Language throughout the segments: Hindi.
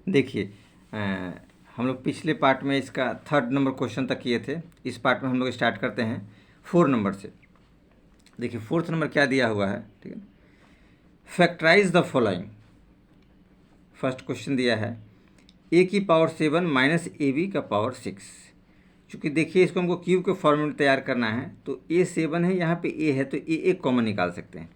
देखिए हम लोग पिछले पार्ट में इसका 3rd नंबर क्वेश्चन तक किए थे। इस पार्ट में हम लोग स्टार्ट करते हैं 4 नंबर से। देखिए 4th नंबर क्या दिया हुआ है, ठीक है। Factorise the following. First question दिया है a की पावर 7 माइनस ab का पावर 6। चूँकि देखिए इसको हमको क्यूब के फॉर्म में तैयार करना है, तो a 7 है, यहाँ पे a है, तो a एक कॉमन निकाल सकते हैं।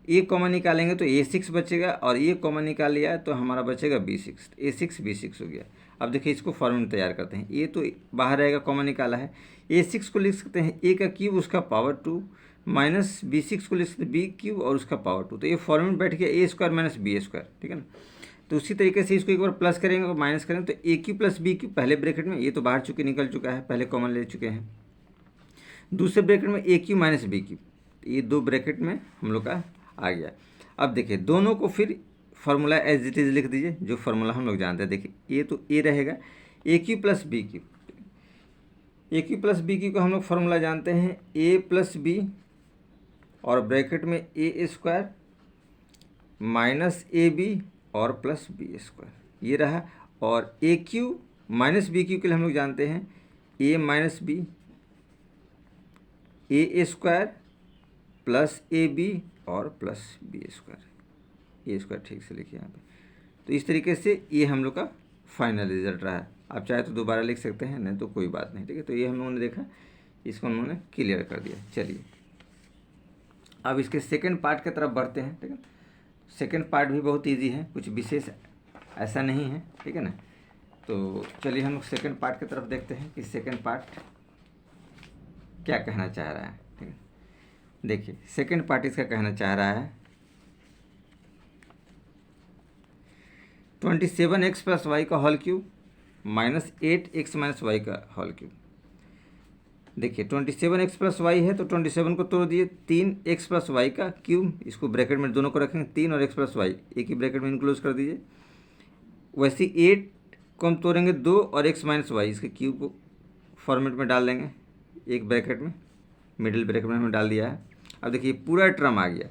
a कॉमन निकालेंगे तो a 6 बचेगा, और a कॉमन निकाल लिया तो हमारा बचेगा b6। a6 b6 हो गया। अब देखिए इसको फॉर्म में तैयार करते हैं। a तो बाहर रहेगा, कॉमन निकाला है। a6 को लिख सकते हैं a का क्यूब उसका पावर 2 माइनस b6 को लिख सकते हैं b क्यूब और उसका पावर 2। तो ये फॉर्म में बैठ गया a square minus b square, ठीक है ना। तो उसी तरीके से इसको एक बार प्लस करेंगे और माइनस करेंगे तो ए क्यू प्लस बी क्यू पहले ब्रैकेट में, ये तो बाहर चुके निकल चुका है, पहले कॉमन ले चुके हैं। दूसरे ब्रैकेट में ए क्यू माइनस बी क्यू, ये दो ब्रैकेट में हम लोग का आ गया। अब देखिए दोनों को फिर फार्मूला एज इट इज लिख दीजिए, जो फार्मूला हम लोग जानते हैं। देखिए ये तो ए रहेगा, a cube plus b cube. A cube plus b cube को हम लोग फार्मूला जानते हैं ए प्लस बी और ब्रैकेट में a square minus a b और प्लस बी स्क्वायर, ये रहा। और a cube minus b cube के लिए हम लोग जानते हैं a minus b a square plus a b और plus b square. A square ठीक से लिखिए यहाँ पे। तो इस तरीके से ये हम लोग का फाइनल रिजल्ट रहा है। आप चाहे तो दोबारा लिख सकते हैं, नहीं तो कोई बात नहीं, ठीक है। तो ये हम लोगों ने देखा, इसको हम लोगों ने क्लियर कर दिया। चलिए अब इसके सेकेंड पार्ट की तरफ बढ़ते हैं, ठीक है। सेकेंड पार्ट भी बहुत इजी है, कुछ विशेष ऐसा नहीं है, ठीक है ना। तो चलिए हम लोग सेकेंड पार्ट की तरफ देखते हैं कि सेकेंड पार्ट क्या कहना चाह रहा है, ठीक है। देखिए सेकेंड पार्ट इसका कहना चाह रहा है 27x प्लस वाई का whole cube minus 8x minus Y का होल क्यूब। देखिए 27x प्लस वाई है तो 27 को तोड़ दिए, 3x प्लस वाई का क्यूब, इसको ब्रैकेट में दोनों को रखेंगे, 3 और x प्लस वाई एक ही ब्रैकेट में इनक्लोज कर दीजिए। वैसे 8 को हम तोड़ेंगे 2 और x माइनस वाई, इसके क्यूब को फॉर्मेट में डाल देंगे एक ब्रैकेट में, मिडिल ब्रैकेट में हमने डाल दिया है। अब देखिए पूरा टर्म आ गया,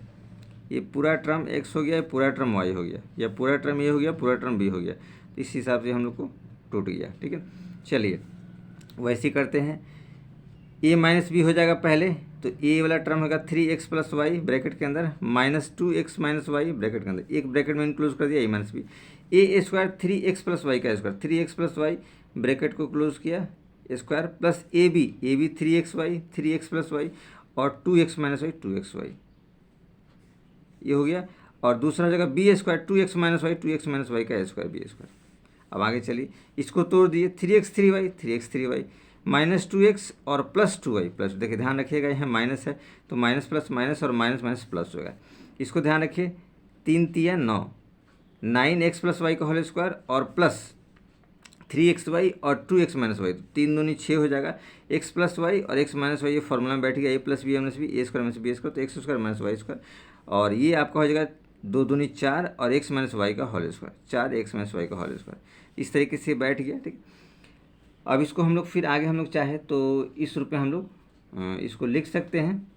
ये पूरा टर्म x हो गया, पूरा टर्म y हो गया, या पूरा टर्म ये हो गया, पूरा टर्म b हो गया। तो इस हिसाब से हम लोग को टूट गया, ठीक है। चलिए वैसे ही करते हैं, a माइनस बी हो जाएगा पहले, तो a वाला टर्म होगा 3x प्लस वाई ब्रैकेट के अंदर minus 2x minus Y bracket के अंदर, एक ब्रैकेट में इनक्लोज कर दिया a minus b. A square 3x plus Y का square, 3x plus y bracket को क्लोज किया square plus a b 3x y 3x plus y और 2x minus Y 2x Y, ये हो गया। और दूसरा जगह b square 2x minus Y का स्क्वायर बी स्क्वायर। अब आगे चलिए इसको तोड़ दिए, 3x 3y 3x 3y minus 2x और प्लस 2y प्लस, देखिए ध्यान रखिएगा यहाँ माइनस है तो माइनस प्लस माइनस और माइनस माइनस प्लस होगा। इसको ध्यान रखिए, 3 तिया 9, 9x प्लस वाई का होल स्क्वायर और प्लस 3xy और 2x माइनस वाई, तो 3 दूनी 6 हो जाएगा। x प्लस वाई और x माइनस वाई ये फॉर्मूला में बैठ गया, a plus b minus b a square minus b square, तो x square minus y square, और ये आपका हो जाएगा 2 दूनी 4 और x माइनस वाई का whole square, 4x minus Y का होल स्क्वायर। इस तरीके से बैठ गया, ठीक। अब इसको हम लोग फिर आगे हम लोग चाहे तो इस रूप में हम लोग इसको लिख सकते हैं।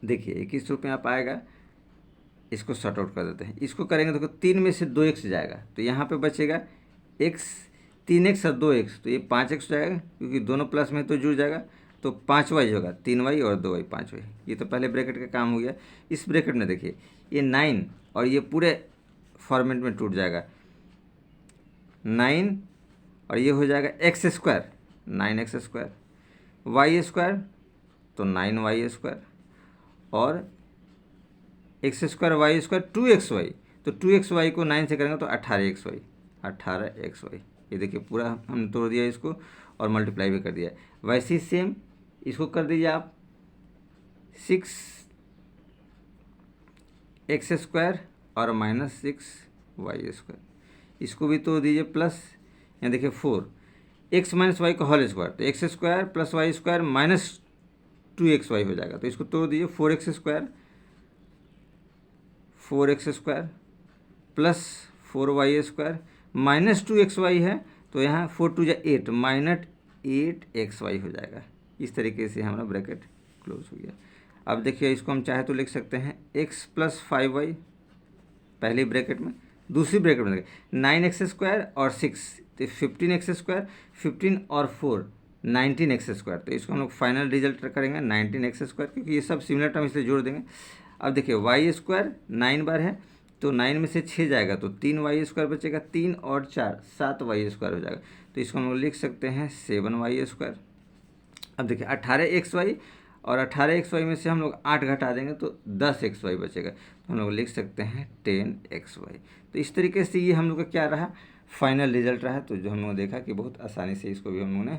देखिए 21 रूप में आप आएगा, इसको शॉर्ट आउट कर देते हैं। इसको करेंगे तो 3 में से 2x जाएगा, तो यहाँ पे बचेगा x 3x और 2x, तो ये 5x जाएगा क्योंकि दोनों प्लस में तो जुड़ जाएगा, तो 5y होगा, 3y और 2y 5y। ये तो पहले ब्रैकेट का काम हो गया। इस ब्रैकेट में देखिए ये 9 और ये पूरे फॉर्मेट में टूट जाएगा, 9 और ये हो जाएगा x square 9x square, y square तो 9y स्क्वायर और x square y square 2xy, तो 2xy को 9 से करेंगे तो 18xy। ये देखिए पूरा हमने तोड़ दिया इसको और मल्टीप्लाई भी कर दिया। वैसे ही सेम इसको कर दीजिए आप 6x स्क्वायर और माइनस 6y स्क्वायर, इसको भी तोड़ दीजिए प्लस, यहाँ देखिए 4x माइनस वाई का होल स्क्वायर, तो x square plus y square minus 2xy हो जाएगा, तो इसको तोड़ दीजिए 4x square plus 4y square minus 2xy है, तो यहाँ 4 2 8 माइनस 8xy हो जाएगा। इस तरीके से हमारा ब्रैकेट क्लोज हो गया। अब देखिए इसको हम चाहे तो लिख सकते हैं x प्लस 5y पहले ब्रैकेट में दूसरी ब्रैकेट में 9x² और 6, तो 15x², 15 और 4 19x²। तो इसको हम लोग फाइनल रिजल्ट करेंगे 19x², क्योंकि ये सब सिमिलर टर्म इसलिए जोड़ देंगे। अब देखिए y² 9 बार है, तो 9 में से 6 जाएगा तो 3y² बचेगा, 3 और 4 7y² हो जाएगा। तो इसको हम लोग लिख सकते हैं 7y²। अब देखिए 18xy और 18xy में से हम लोग 8 घटा देंगे तो 10xy बचेगा, तो हम लोग लिख सकते हैं 10xy। तो इस तरीके से ये हम लोग का क्या रहा, फाइनल रिजल्ट रहा। तो जो हम लोगों ने देखा कि बहुत आसानी से इसको भी हम लोगों ने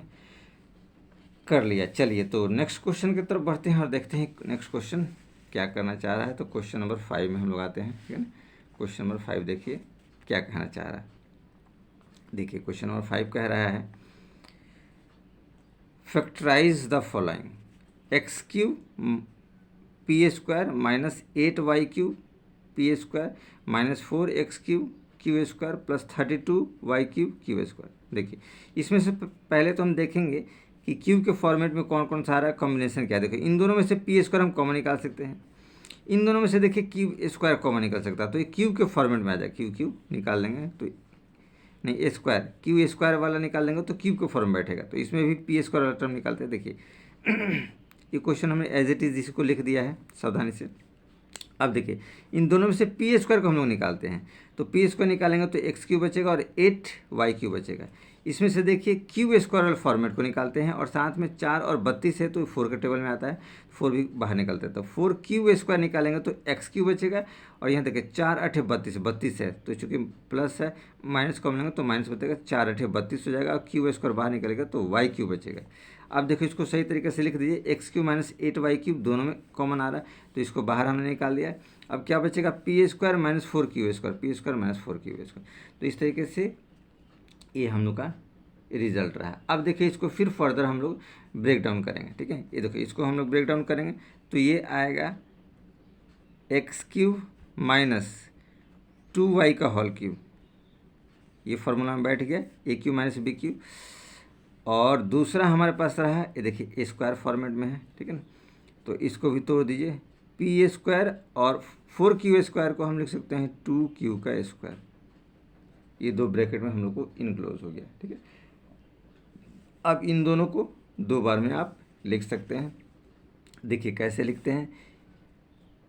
कर लिया। चलिए तो नेक्स्ट क्वेश्चन की तरफ बढ़ते हैं और देखते हैं नेक्स्ट क्वेश्चन क्या करना चाह रहा है। तो क्वेश्चन नंबर 5 में हम लोग आते हैं, ठीक है ना। क्वेश्चन नंबर 5 देखिए क्या कहना चाह रहा है। देखिए क्वेश्चन नंबर 5 कह रहा है factorise the following, x³ p² minus 8y³ p² minus 4x³ q² plus 32y³ q²। देखिए इसमें से पहले तो हम देखेंगे कि क्यूब के फॉर्मेट में कौन कौन सा आ रहा है, कॉम्बिनेशन क्या है। देखिए इन दोनों में से p² हम कॉमन निकाल सकते हैं, इन दोनों में से देखिए क्यूब² कॉमन निकल सकता है, तो ये क्यूब के फॉर्मेट में आ जाए, क्यूब निकाल लेंगे तो नहीं क्यू² वाला निकाल लेंगे तो क्यूब के फॉर्म बैठेगा, तो इसमें भी p² वाला टर्म निकालते हैं। देखिए ये क्वेश्चन हमने एज इट इज़ इसको लिख दिया है सावधानी से। अब देखिए इन दोनों में से p² को हम लोग निकालते हैं, तो p² निकालेंगे तो x³ बचेगा और 8y³ बचेगा। इसमें से देखिए q² वाले फॉर्मेट को निकालते हैं, और साथ में 4 और 32 है तो 4 के टेबल में आता है, 4 भी बाहर निकलता है, तो 4q² निकालेंगे तो x³ बचेगा। और यहाँ देखिए 4 8 32 है, तो चूँकि प्लस है माइनस कॉमन लेंगे तो माइनस बचेगा, 4 8 32 हो जाएगा, और q² बाहर निकलेगा तो y³ बचेगा। अब देखो इसको सही तरीके से लिख दीजिए, x³ माइनस 8y³ दोनों में कॉमन आ रहा है, तो इसको बाहर हमने निकाल दिया। अब क्या बचेगा, p² minus 4q², p² minus 4q²। तो इस तरीके से ये हम लोग का रिजल्ट रहा। अब देखिए इसको फिर फर्दर हम लोग ब्रेक डाउन करेंगे, ठीक है। ये देखो इसको हम लोग ब्रेक डाउन करेंगे तो ये आएगा x³ माइनस 2y³, ये फॉर्मूला में बैठ गया, a³ माइनस b³। और दूसरा हमारे पास रहा है, ये देखिए a² फॉर्मेट में है, ठीक है ना, तो इसको भी तोड़ दीजिए, p² और 4q² को हम लिख सकते हैं 2q²। ये दो ब्रैकेट में हम लोग को इनक्लोज हो गया, ठीक है। अब इन दोनों को 2 बार में आप लिख सकते हैं। देखिए कैसे लिखते हैं,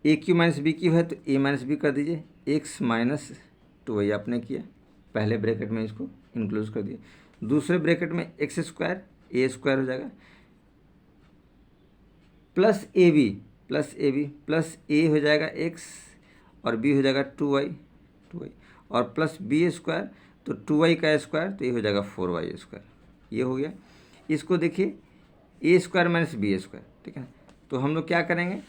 a³ माइनस b³ है तो a माइनस b कर दीजिए, x माइनस 2y आपने किया, पहले ब्रैकेट में इसको इंक्लूड कर दिया, दूसरे ब्रैकेट में x² a² हो जाएगा, plus a b plus a हो जाएगा x और b हो जाएगा 2y और प्लस b² तो 2y², तो ये हो जाएगा 4y²। ये हो गया। इसको देखिए a² माइनस b², ठीक है। तो हम लोग क्या करेंगे,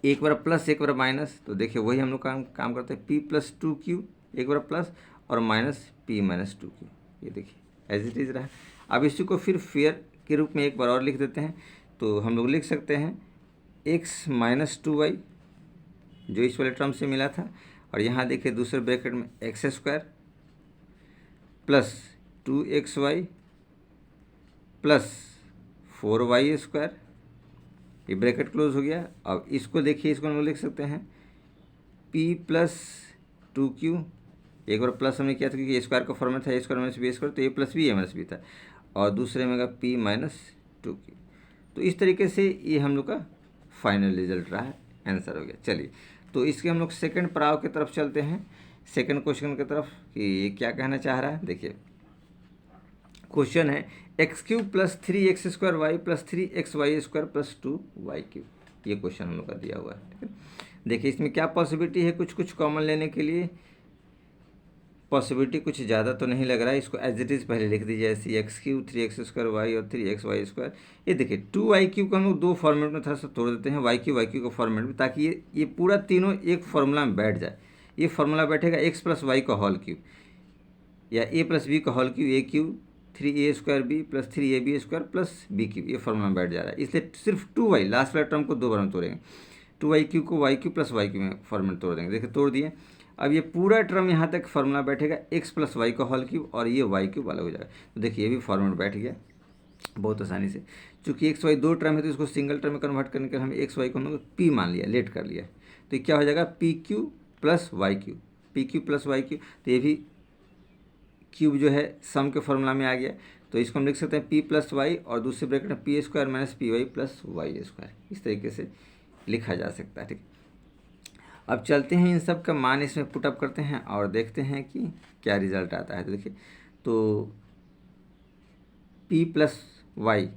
एक बार प्लस एक बार माइनस, तो देखिए वही हम लोग काम करते हैं, p प्लस 2q, एक बार प्लस और माइनस p माइनस 2q। ये देखिए एज इट इज़ रहा। अब इसी को फिर फेयर के रूप में एक बार और लिख देते हैं, तो हम लोग लिख सकते हैं x माइनस 2y जो इस वाले टर्म से मिला था, और यहाँ देखिए दूसरे ब्रैकेट में x² plus 2xy plus 4y², ये ब्रैकेट क्लोज हो गया। अब इसको देखिए, इसको हम लोग लिख सकते हैं p प्लस 2q, एक बार प्लस हमने किया था क्योंकि a² का फॉर्मेट था, a² माइनस b², तो a plus b a minus b था, और दूसरे में का p माइनस 2q। तो इस तरीके से ये हम लोग का फाइनल रिजल्ट रहा, आंसर हो गया। चलिए तो इसके हम लोग सेकंड पड़ाव की तरफ चलते हैं, सेकंड क्वेश्चन की तरफ कि ये क्या कहना चाह रहा है। देखिए क्वेश्चन है x³ plus 3x² plus 3xy² plus 2y³, ये क्वेश्चन हम लोग का दिया हुआ है, ठीक है। देखिए इसमें क्या पॉसिबिलिटी है, कुछ कॉमन लेने के लिए पॉसिबिलिटी कुछ ज़्यादा तो नहीं लग रहा है। इसको एज इट इज़ पहले लिख दीजिए ऐसे, x³ 3x² और 3xy²। ये देखिए 2y³ को हम लोग 2 फॉर्मेट में थोड़ा सा तोड़ देते हैं, y³ को फॉर्मेट में, ताकि ये पूरा तीनों एक फार्मूला में बैठ जाए। ये फार्मूला बैठेगा x प्लस y का होल क्यूब या a प्लस b का whole cube, a³ 3a² plus 3ab² plus b³ ये फार्मूला में बैठ जा रहा है। इसलिए सिर्फ 2y लास्ट वाले टर्म को 2 बार में तोड़ेंगे, 2y³ को y³ प्लस y³ में फॉर्मेट तोड़ देंगे। देखिए तोड़ दिए। अब ये पूरा टर्म यहाँ तक फार्मूला बैठेगा x प्लस y का होल क्यूब, और ये y³ वाला हो जाएगा। तो देखिए ये भी फॉर्मेट बैठ गया बहुत आसानी से। चूँकि x y 2 टर्म है तो इसको सिंगल टर्म में कन्वर्ट करने के लिए हम x y को हम लोग p मान लिया, लेट कर लिया, तो क्या हो जाएगा pq plus y³ p cube plus y cube, तो ये भी क्यूब जो है सम के फॉर्मूला में आ गया। तो इसको हम लिख सकते हैं पी प्लस वाई और दूसरे ब्रैकेट में p square minus p y plus y square, इस तरीके से लिखा जा सकता है। ठीक, अब चलते हैं इन सब का मान इसमें पुटअप करते हैं और देखते हैं कि क्या रिजल्ट आता है। तो देखिए, तो p प्लस वाई,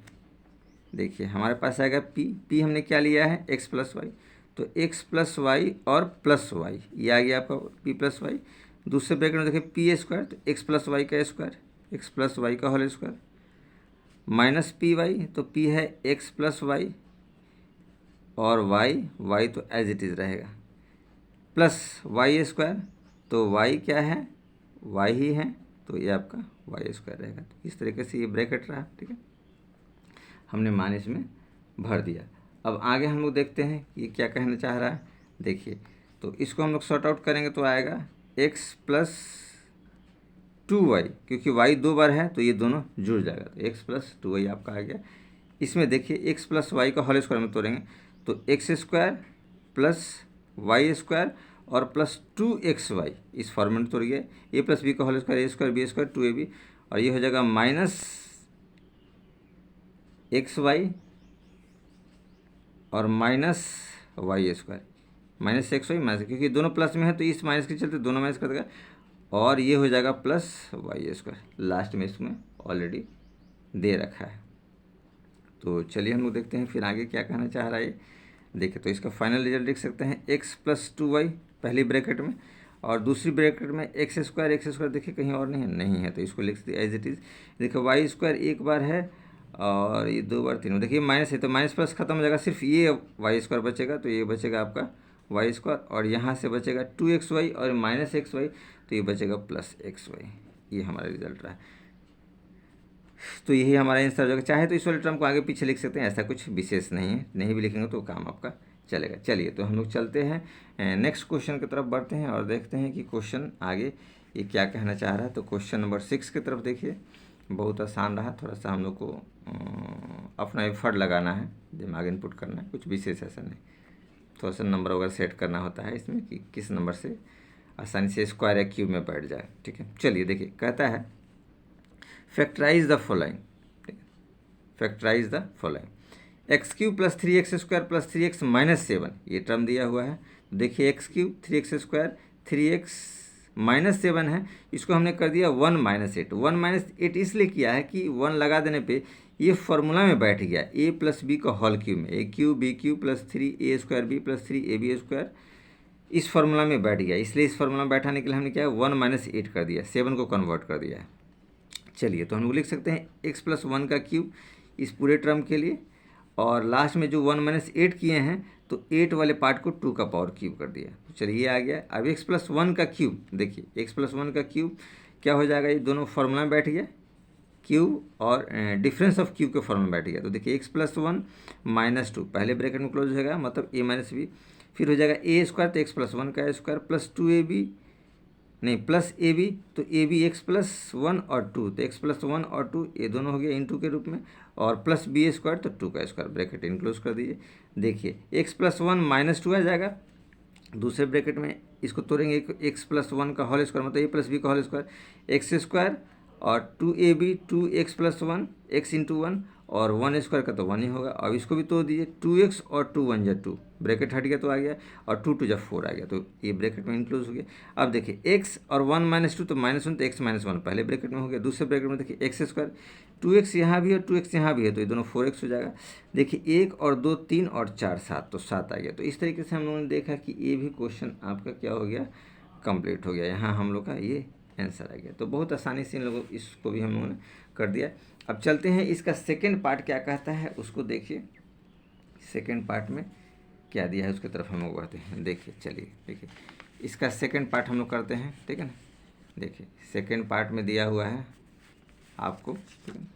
देखिए हमारे पास आएगा p हमने क्या लिया है x प्लस वाई, तो x प्लस वाई और प्लस वाई ये आ गया आपका p प्लस वाई। दूसरे ब्रैकेट में देखिए पी स्क्वायर, तो x प्लस वाई का स्क्वायर, x प्लस वाई का whole square minus p y, तो p है x प्लस वाई और y तो एज इट इज़ रहेगा, प्लस वाई स्क्वायर, तो y क्या है, y ही है, तो ये आपका वाई स्क्वायर रहेगा। तो इस तरीके से ये ब्रैकेट रहा। ठीक है, हमने मान इसमें भर दिया। अब आगे हम लोग देखते हैं ये क्या कहना चाह रहा है। देखिए, तो इसको हम लोग सॉर्ट आउट करेंगे तो आएगा x प्लस 2y, क्योंकि y 2 बार है तो ये दोनों जुड़ जाएगा, तो x प्लस 2y आपका आ गया। इसमें देखिए x प्लस वाई का होल स्क्वायर में तोड़ेंगे तो x square plus y square और प्लस 2xy, इस फॉर्मेट में तोड़िए, ए प्लस बी का whole square, a square b square 2ab, और ये हो जाएगा माइनस xy और minus y square, minus x y minus, क्योंकि दोनों प्लस में है तो इस माइनस के चलते दोनों माइनस कर देगा, और ये हो जाएगा प्लस वाई स्क्वायर, लास्ट में इसमें ऑलरेडी दे रखा है। तो चलिए हम लोग देखते हैं फिर आगे क्या कहना चाह रहा है। देखिए, तो इसका फाइनल रिजल्ट लिख सकते हैं x प्लस 2y पहली ब्रैकेट में, और दूसरी ब्रैकेट में एक्स स्क्वायर देखिए कहीं और नहीं है, तो इसको लिख सकते एज इट इज़। देखिए वाई स्क्वायर एक बार है और ये 2 बार 3 बार, देखिए माइनस है तो माइनस प्लस खत्म हो जाएगा, सिर्फ ये वाई स्क्वायर बचेगा, तो ये बचेगा आपका वाई स्क्वायर, और यहाँ से बचेगा 2xy और माइनस XY, तो ये बचेगा प्लस XY। ये हमारा रिजल्ट रहा। तो यही हमारा आंसर हो जाएगा। चाहे तो इस वाले टर्म को आगे पीछे लिख सकते हैं, ऐसा कुछ विशेष नहीं है, नहीं भी लिखेंगे तो काम आपका चलेगा। चलिए, तो हम लोग चलते हैं नेक्स्ट क्वेश्चन की तरफ बढ़ते हैं और देखते हैं कि क्वेश्चन आगे ये क्या कहना चाह रहा है। तो क्वेश्चन नंबर 6 की तरफ देखिए, बहुत आसान रहा, थोड़ा सा हम लोग को अपना एफर्ट लगाना है, दिमाग इनपुट करना है, कुछ विशेष ऐसा नहीं, थोड़ा सा नंबर वगैरह सेट करना होता है इसमें कि किस नंबर से आसानी से स्क्वायर या क्यूब में बैठ जाए। ठीक है, चलिए देखिए, कहता है factorise the following, factorise the following, x cube plus 3x square plus 3x minus 7, ये टर्म दिया हुआ है। तो देखिए x cube 3x square 3x minus 7 है, इसको हमने कर दिया 1 माइनस 8। 1 माइनस 8 इसलिए किया है कि 1 लगा देने पे ये फॉर्मूला में बैठ गया, ए प्लस बी का होल क्यूब में, a cube b cube plus 3a square b plus 3ab square, इस फार्मूला में बैठ गया, इसलिए इस फार्मूला में बैठाने के लिए हमने क्या है 1 माइनस 8 कर दिया, 7 को कन्वर्ट कर दिया है। चलिए, तो हम लोग लिख सकते हैं x प्लस 1 का क्यूब इस पूरे टर्म के लिए, और लास्ट में जो 1 माइनस 8 किए हैं तो 8 वाले पार्ट को 2 का पावर क्यूब कर दिया। तो चलिए ये आ गया। अब x प्लस 1 का क्यूब, देखिए x प्लस 1 का क्यूब क्या हो जाएगा, ये दोनों फार्मूला में बैठ गया, क्यूब और डिफरेंस ऑफ क्यूब के फॉर्म में बैठ गया। तो देखिए x प्लस 1 माइनस 2 पहले ब्रैकेट में क्लोज हो जाएगा, मतलब a माइनस बी, फिर हो जाएगा a स्क्वायर, तो x प्लस 1 का स्क्वायर प्लस 2ab नहीं प्लस ए बी, तो ए बी एक्स प्लस 1 और 2, तो एक्स प्लस 1 और 2 ये दोनों हो गया इंटू के रूप में, और प्लस बी स्क्वायर, तो 2 का स्क्वायर, ब्रैकेट इनक्लोज कर दीजिए। देखिए एक्स प्लस 1 माइनस 2 आ जाएगा, दूसरे ब्रैकेट में इसको तोड़ेंगे, एक्स प्लस 1 का होल स्क्वायर मतलब ए प्लस बी का होल स्क्वायर, एक्स स्क्वायर और 2ab 2x plus 1 x into 1, और 1 स्क्वायर का तो 1 ही होगा। अब इसको भी तोड़ दीजिए, 2x और 2 1 जा 2, ब्रैकेट हट गया तो आ गया, और 2 2 जा 4 आ गया, तो ये ब्रैकेट में इंक्लूड हो गया। अब देखिए x और 1 माइनस 2 तो माइनस 1, तो x माइनस 1 पहले ब्रैकेट में हो गया, दूसरे ब्रैकेट में देखिए एक्स स्क्वायर 2x यहाँ भी है 2x यहाँ भी है, तो ये दोनों 4x हो जाएगा। देखिए 1 और 2 3 और 4 7, तो 7 आ गया। तो इस तरीके से हम लोगों ने देखा कि ये भी क्वेश्चन आपका क्या हो गया, कंप्लीट हो गया, यहाँ हम लोग का ये आंसर आ गया। तो बहुत आसानी से इन लोगों इसको भी हम लोगों ने कर दिया। अब चलते हैं इसका सेकंड पार्ट क्या कहता है उसको देखिए, सेकंड पार्ट में क्या दिया है उसकी तरफ हम लोग बढ़ते हैं। देखिए चलिए, देखिए इसका सेकंड पार्ट हम लोग करते हैं, ठीक है ना। देखिए सेकंड पार्ट में दिया हुआ है आपको, ठीक है,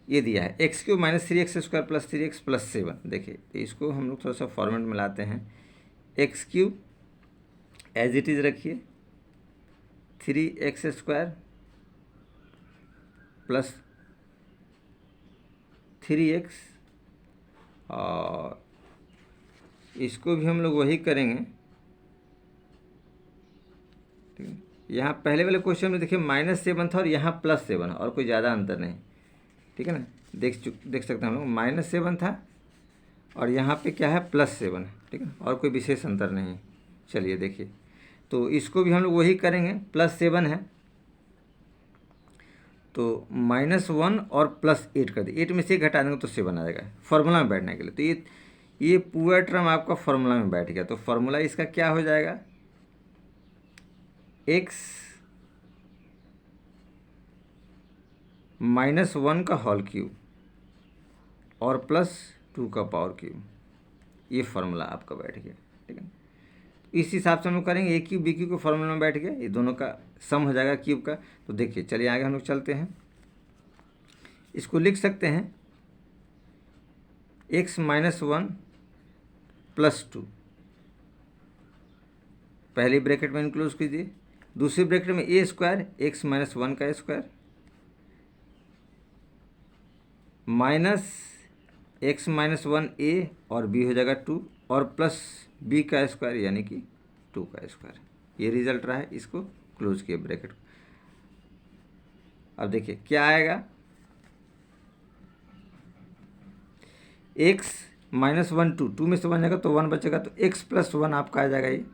ये दिया है x cube minus 3x square plus 3x plus 7। देखिए तो इसको हम लोग थोड़ा सा फॉर्मेट में लाते हैं, x cube as it is रखिए, 3x स्क्वायर प्लस 3x और इसको भी हम लोग वही करेंगे, ठीक है। यहाँ पहले वाले क्वेश्चन में देखिए -7 था और यहाँ +7 और कोई ज़्यादा अंतर नहीं, ठीक है ना। देख सकते हैं हम लोग -7 था और यहाँ पे क्या है +7 है, ठीक है, और कोई विशेष अंतर नहीं। चलिए देखिए, तो इसको भी हम लोग वही करेंगे, +7 है तो -1 और +8 कर दिए, 8 में से 1 घटा देंगे तो 7 आ जाएगा फॉर्मूला में बैठने के लिए। तो ये पूरा टर्म आपका फॉर्मूला में बैठ गया। तो फॉर्मूला इसका क्या हो जाएगा, x -1 का होल क्यूब और +2 का पावर क्यूब, ये फार्मूला आपका बैठ गया, ठीक है। इस हिसाब से हम लोग करेंगे, ए क्यूब बी क्यूब के फॉर्मूला में बैठ गया, ये दोनों का सम हो जाएगा क्यूब का। तो देखिए चलिए आगे हम लोग चलते हैं, इसको लिख सकते हैं x -1 +2, पहली ब्रैकेट में इंक्लूड कीजिए, दूसरी ब्रैकेट में a स्क्वायर x -1 का स्क्वायर माइनस x -1 a और b हो जाएगा 2 और प्लस b का स्क्वायर यानी कि 2 का स्क्वायर। ये रिजल्ट रहा है, इसको क्लोज किए ब्रैकेट को। अब देखिए क्या आएगा, x -1 2 में से 1 जाएगा तो 1 बचेगा, तो x +1 आपका आ जाएगा ये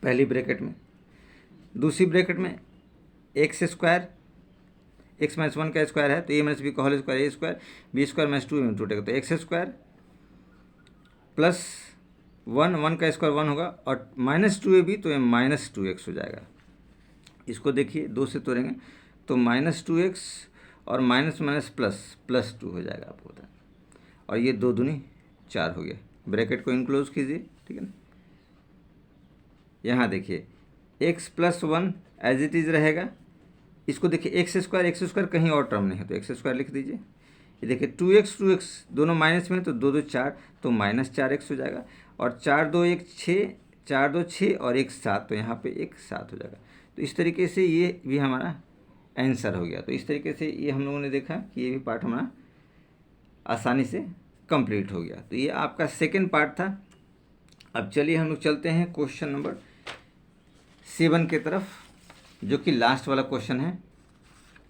पहली ब्रैकेट में। दूसरी ब्रैकेट में x स्क्वायर x -1 का स्क्वायर है तो a - b का whole square a square, b square -2 में टूटेगा तो x स्क्वायर प्लस 1 का स्क्वायर 1 होगा और -2ab तो ये -2x हो जाएगा। इसको देखिए 2 से तोड़ेंगे तो -2x और माइनस +2 हो जाएगा आपको बता, और ये 2 दूनी 4 हो गया। ब्रैकेट को इनक्लोज कीजिए, ठीक है ना। यहाँ देखिए x +1 एज इट इज़ रहेगा, इसको देखिए x स्क्वायर कहीं और टर्म नहीं है तो x स्क्वायर लिख दीजिए। ये देखिए 2x दोनों माइनस में तो 2 2 4 तो -4x हो जाएगा, और 4 2 1 6 4 2 6 और 1 7 तो यहाँ पे 1 7 हो जाएगा। तो इस तरीके से ये भी हमारा आंसर हो गया। तो इस तरीके से ये हम लोगों ने देखा कि ये भी पार्ट हमारा आसानी से कंप्लीट हो गया। तो ये आपका सेकेंड पार्ट था। अब चलिए हम लोग चलते हैं क्वेश्चन नंबर 7 की तरफ, जो कि लास्ट वाला क्वेश्चन है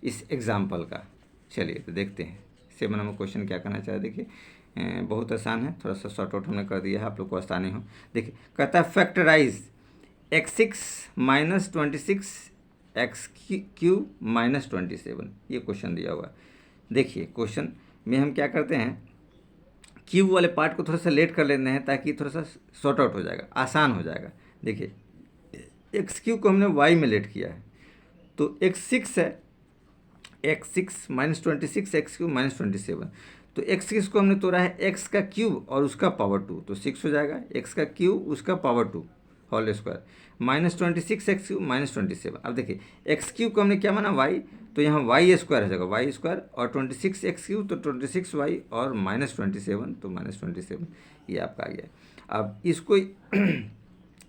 इस एग्जाम्पल का। चलिए तो देखते हैं 7 नंबर क्वेश्चन क्या करना चाहे। देखिए बहुत आसान है, थोड़ा सा शॉर्ट आउट हमने कर दिया है आप लोग को आसानी हो। देखिए कहता है फैक्टराइज x6 - 26 x³ -27, ये क्वेश्चन दिया हुआ है। देखिए क्वेश्चन में हम क्या करते हैं, क्यूब वाले पार्ट को थोड़ा सा लेट कर लेते हैं ताकि थोड़ा सा शॉर्ट आउट हो जाएगा, आसान हो जाएगा। देखिए x³ को हमने y में लेट किया है तो x6 है, x6 - 26 x³ -27, तो x6 को हमने तोड़ा है x का क्यूब और उसका पावर 2 तो 6 हो जाएगा, x का क्यूब उसका पावर 2 होल स्क्वायर -26 x³ -27। अब देखिए x³ को हमने क्या माना y, तो यहाँ y स्क्वायर हो जाएगा y स्क्वायर और 26 x³ तो 26y और -27 तो -27, ये आपका आ गया। अब इसको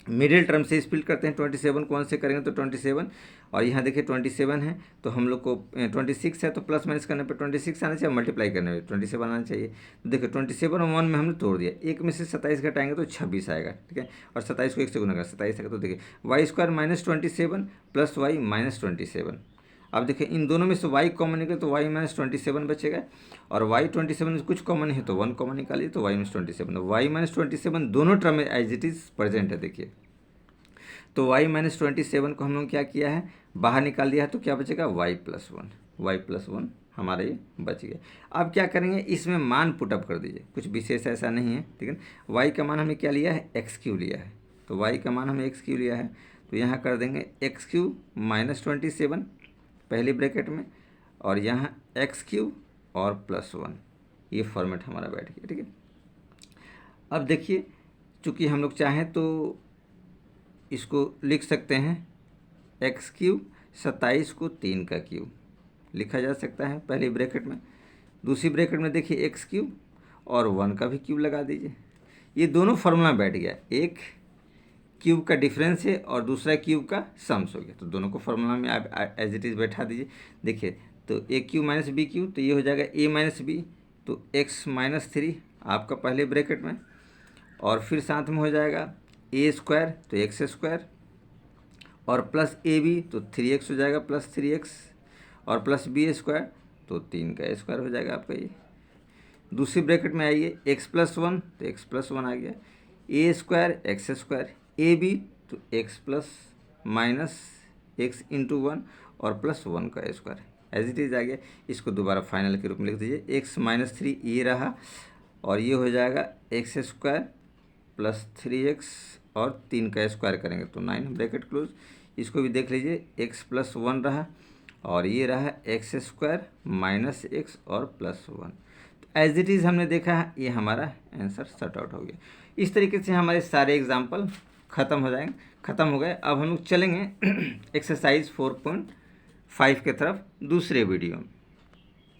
मिडिल टर्म से स्प्लिट करते हैं, 27 को 1 से करेंगे तो 27, और यहाँ देखिए 27 है तो हम लोग को 26 है तो प्लस माइनस करने पे 26 आना चाहिए, मल्टीप्लाई करने पे 27 आना चाहिए। तो देखिए 27 और 1 में हमने तोड़ दिया, एक में से 27 घटाएंगे तो 26 आएगा, ठीक है, और 27 को 1 से गुना कर 27 आएगा। तो देखिए वाई स्क्वायर -27 प्लस वाई -27। अब देखिए इन दोनों में से y कॉमन निकले तो y -27 बचेगा, और y 27 में कुछ कॉमन है तो 1 कॉमन निकालिए तो y -27, y -27 दोनों टर्म में एज इट इज़ प्रेजेंट है। देखिए तो y -27 को हम लोग क्या किया है, बाहर निकाल दिया है, तो क्या बचेगा y+1 हमारा ये बच गया। अब क्या करेंगे, इसमें मान पुटअप कर दीजिए, कुछ विशेष ऐसा नहीं है, ठीक है। y का मान हमने क्या लिया है, x³ लिया है, तो y का मान हमने x³ लिया है, तो यहाँ कर देंगे x³ -27 पहली ब्रैकेट में, और यहाँ x³ और +1, ये फॉर्मेट हमारा बैठ गया, ठीक है। अब देखिए चूँकि हम लोग चाहें तो इसको लिख सकते हैं x³ 27 को 3 का क्यूब लिखा जा सकता है पहली ब्रैकेट में। दूसरी ब्रैकेट में देखिए x³ और 1 का भी क्यूब लगा दीजिए, ये दोनों फार्मूला बैठ गया, एक क्यूब का डिफरेंस है और दूसरा क्यूब का सम्स हो गया, तो दोनों को फार्मूला में आप एज इट इज़ बैठा दीजिए। देखिए तो a³ - b³ तो ये हो जाएगा a - b, तो x - 3 आपका पहले ब्रैकेट में, और फिर साथ में हो जाएगा ए स्क्वायर तो एक्स स्क्वायर और प्लस ए बी तो 3x हो जाएगा प्लस 3x और प्लस बी स्क्वायर तो 3 का स्क्वायर हो जाएगा आपका ये। दूसरी ब्रैकेट में आइए x प्लस 1 तो x प्लस 1 आ गया, a square x square, a b तो x plus minus x into 1 और प्लस 1 का स्क्वायर एज इट इज़ आ गया। इसको दोबारा फाइनल के रूप में लिख दीजिए, x माइनस 3 ये रहा और ये हो जाएगा एक्स स्क्वायर प्लस 3x और 3 का स्क्वायर करेंगे तो 9 ब्रैकेट क्लोज। इसको भी देख लीजिए, x प्लस 1 रहा और ये रहा एक्स स्क्वायर माइनस एक्स और प्लस 1। तो एज इट इज़ हमने देखा है, ये हमारा आंसर सॉर्ट आउट हो गया। इस तरीके से हमारे सारे एग्जाम्पल ख़त्म हो गए। अब हम लोग चलेंगे एक्सरसाइज 4.5 के तरफ दूसरे वीडियो में।